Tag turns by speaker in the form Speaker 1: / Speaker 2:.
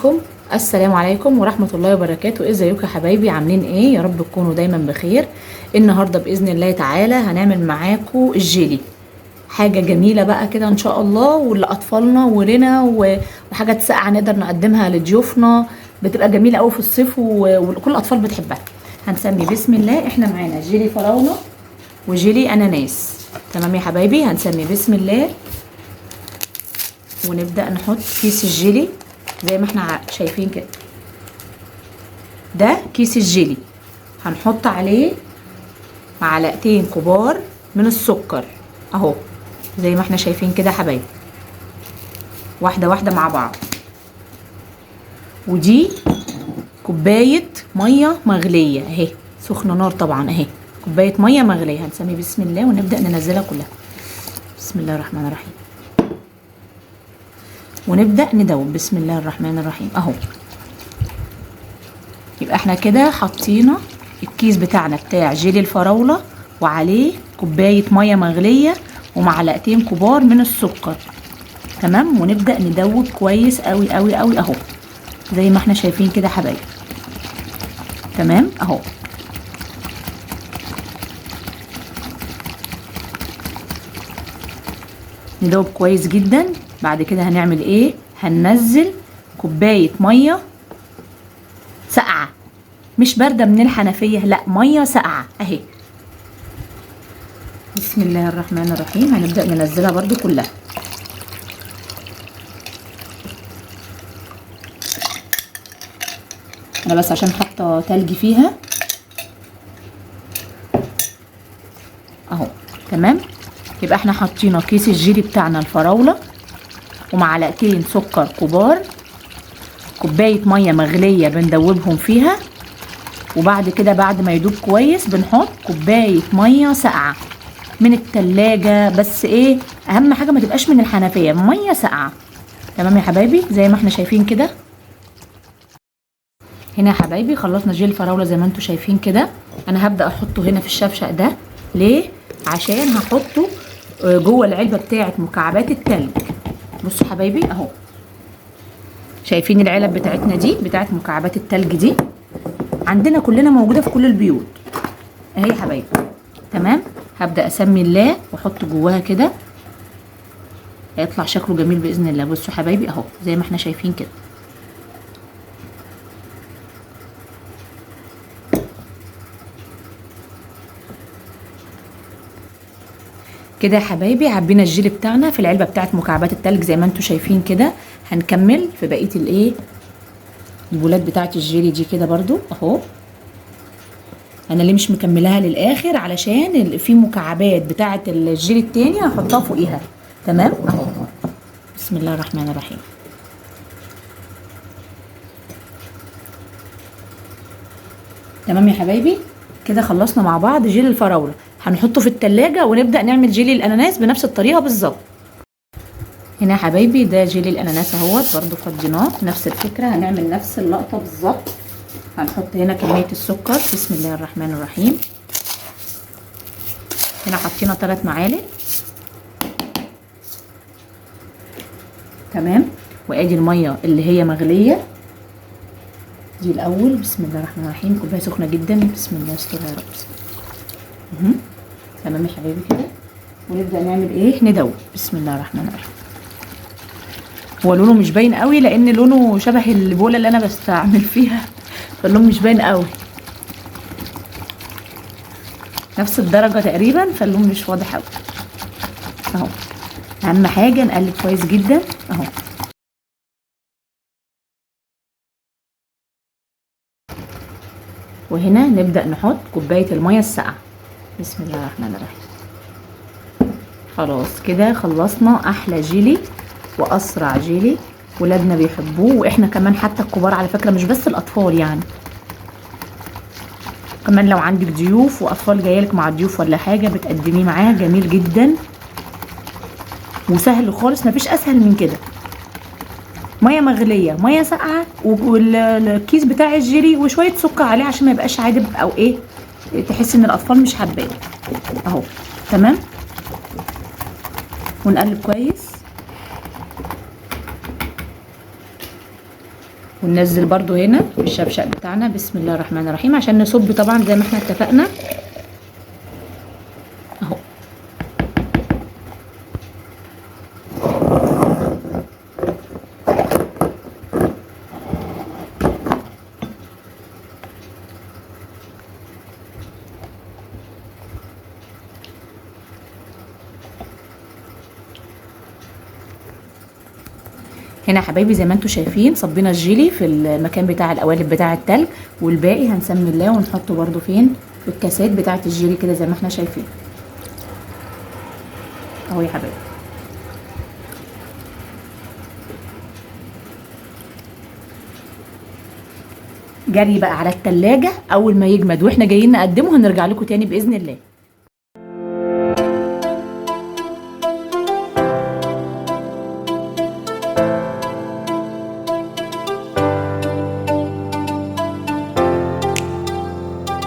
Speaker 1: عليكم. السلام عليكم ورحمة الله وبركاته. ازيكم يا حبايبي؟ عاملين ايه؟ يا رب تكونوا دايما بخير. النهاردة بإذن الله تعالى هنعمل معاكم الجيلي، حاجة جميلة بقى كده ان شاء الله، ولأطفالنا ولنا وحاجة ساقعة نقدر نقدمها لضيوفنا، بتبقى جميلة قوي في الصيف وكل الأطفال بتحبها. هنسمي بسم الله. احنا معانا جيلي فراولة وجيلي أناناس. تمام يا حبايبي؟ هنسمي بسم الله ونبدأ نحط كيس الجيلي زي ما احنا شايفين كده. ده كيس الجيلي، هنحط عليه معلقتين كبار من السكر اهو زي ما احنا شايفين كده يا حبايبي، واحده واحده مع بعض. ودي كوبايه ميه مغليه اهي، سخنه نار طبعا اهي، كوبايه ميه مغليه. هنسمي بسم الله ونبدا ننزلها كلها. بسم الله الرحمن الرحيم، ونبدا ندوب. بسم الله الرحمن الرحيم اهو. يبقى احنا كده حطينا الكيس بتاعنا بتاع جيلي الفراولة وعليه كوباية مية مغلية ومعلقتين كبار من السكر. تمام، ونبدأ ندوب كويس قوي قوي قوي اهو زي ما احنا شايفين كده حبايبي. تمام اهو. ندوب كويس جدا. بعد كده هنعمل ايه؟ هننزل كوباية مية ساقعة، مش باردة من الحنفية، لا مية ساقعة اهي. بسم الله الرحمن الرحيم. هنبدأ ننزلها برضو كلها. انا بس عشان حاطة تلج فيها اهو. تمام، يبقى احنا حاطينه كيس الجيلي بتاعنا الفراولة ومعلقتين سكر كبار، كوباية مية مغلية بندوبهم فيها، وبعد كده بعد ما يدوب كويس بنحط كوباية مية ساقعة من التلاجة، بس ايه اهم حاجة ما تبقاش من الحنفية، مية ساقعة. تمام يا حبايبي زي ما احنا شايفين كده. هنا يا حبايبي خلصنا جيل الفراولة زي ما انتوا شايفين كده. انا هبدأ احطه هنا في الشفشق ده. ليه؟ عشان هحطه جوه العلبة بتاعة مكعبات التلج. بصوا حبايبي اهو، شايفين العلب بتاعتنا دي بتاعة مكعبات التلج دي؟ عندنا كلنا موجودة في كل البيوت اهي يا حبايبي. تمام، هبدأ اسمي الله واحط جواها كده، هيطلع شكله جميل بإذن الله. بصوا حبايبي اهو زي ما احنا شايفين كده. كده يا حبايبي عبينا الجيلي بتاعنا في العلبة بتاعت مكعبات التلج زي ما انتوا شايفين كده. هنكمل في بقية الايه البولات بتاعت الجيلي دي كده برضو اهو. انا ليه مش مكملاها للاخر؟ علشان في مكعبات بتاعه الجيلي التاني هحطها فوقيها. تمام اهو. بسم الله الرحمن الرحيم. تمام يا حبايبي كده خلصنا مع بعض جيلي الفراوله. هنحطه في التلاجة ونبدا نعمل جيلي الاناناس بنفس الطريقه بالظبط. هنا يا حبايبي ده جيلي الاناناس اهوت برضو فضيناه نفس الفكره، هنعمل نفس اللقطه بالظبط. هنحط هنا كمية السكر. بسم الله الرحمن الرحيم. هنا حطينا 3 معالق. تمام، وادي المية اللي هي مغلية دي الاول. بسم الله الرحمن الرحيم. كوباية سخنة جدا. بسم الله استر يا رب. تمام يا حبايبي كده، ونبدأ نعمل ايه؟ ندوب. بسم الله الرحمن الرحيم. هو لونه مش باين قوي لان لونه شبه البولة اللي انا بستعمل فيها، فاللون مش باين قوي، نفس الدرجة تقريبا، فاللون مش واضح قوي اهو. اهم حاجة نقلب كويس جدا اهو. وهنا نبدأ نحط كوباية المية الساقعة. بسم الله الرحمن الرحيم. خلاص كده خلصنا احلى جيلي واسرع جيلي، ولادنا بيحبوه واحنا كمان، حتى الكبار على فكرة مش بس الاطفال يعني، كمان لو عندك ضيوف واطفال جايلك مع ضيوف ولا حاجه بتقدميه معاه، جميل جدا وسهل خالص، مفيش اسهل من كده. ميه مغليه، ميه ساقعه، والكيس بتاع الجيلي وشويه سكر عليه عشان ما يبقاش عادب او ايه تحس ان الاطفال مش حباه اهو. تمام، ونقلب كويس وننزل برضو هنا في الشفشق بتاعنا بسم الله الرحمن الرحيم عشان نصب طبعا زي ما احنا اتفقنا اهو. هنا يا حبايبي زي ما انتم شايفين صبينا الجيلي في المكان بتاع القوالب بتاع التلج، والباقي هنسمي الله ونحطه برده فين في الكاسات بتاعه الجيلي كده زي ما احنا شايفين اهو يا حبايبي. جري بقى على التلاجة اول ما يجمد واحنا جايين نقدمه هنرجع لكم تاني باذن الله.